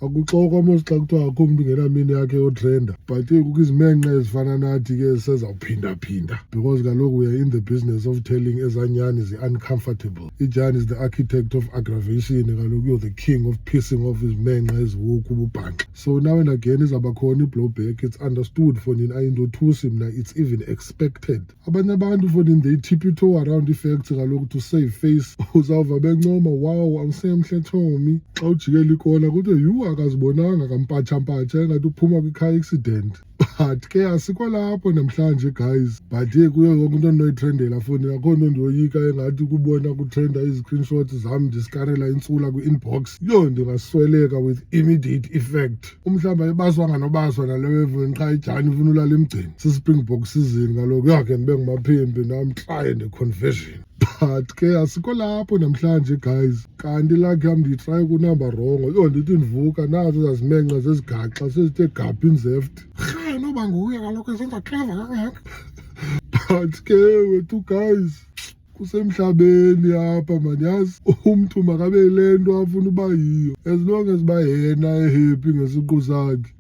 akuxokwa mos xa kuthiwa akho umuntu ngenamini yakhe yotrenda, but kukho izimenxe ezifana nathi ke sezawuphinda-phinda because kaloku we are in the business of telling ezanyani zi-uncomfortable. Ijani is the architect of aggravation, kaloku you're the king of pissing off izimenxe eziwukho ububhanxa. So now and again izawuba khona i-blowback. It's understood for nina ayindothusi mna, it's even expected. Abanye abantu for nina they tiptoe around i-facts kaloku to save face. Uzawuva bencoma, wow awusemhle Thomi, xa ujikela ikona kuthiwe yu akazibonanga kampatsha engathi uphuma kwi-car accident. But ke asikho lapho namhlanje guys, but kuyo yonke into endinoyitrendela foni akho nto ndiyoyika engathi ukubona kutrenda izi-screenshots zam ndisikarela intsula kwi-inbox. Yho, ndingasweleka with immediate effect. Umhlawumbi ebaswanga nobaswa naleyo eveni xa ijani ifuna ulala emgcini si-Springbok season kaloku yakhe ndibe ngumaphembe nam try and conversion. But ke asikho lapho namhlanje guys, kanti lakhe yam ndiyitry kunamba rongo. Yho, ndithi ndivuka nazo zazimenxa zezigaxa sezithe gaphi inzeft. Noba nguye kaloku ezenza clever kangaka. But ke wethu guys, kusemhlabeni apha man, yazi umntu makabe yile nto afuna uba yiyo, as long as uba yena ehappy ngesiqu sakhe.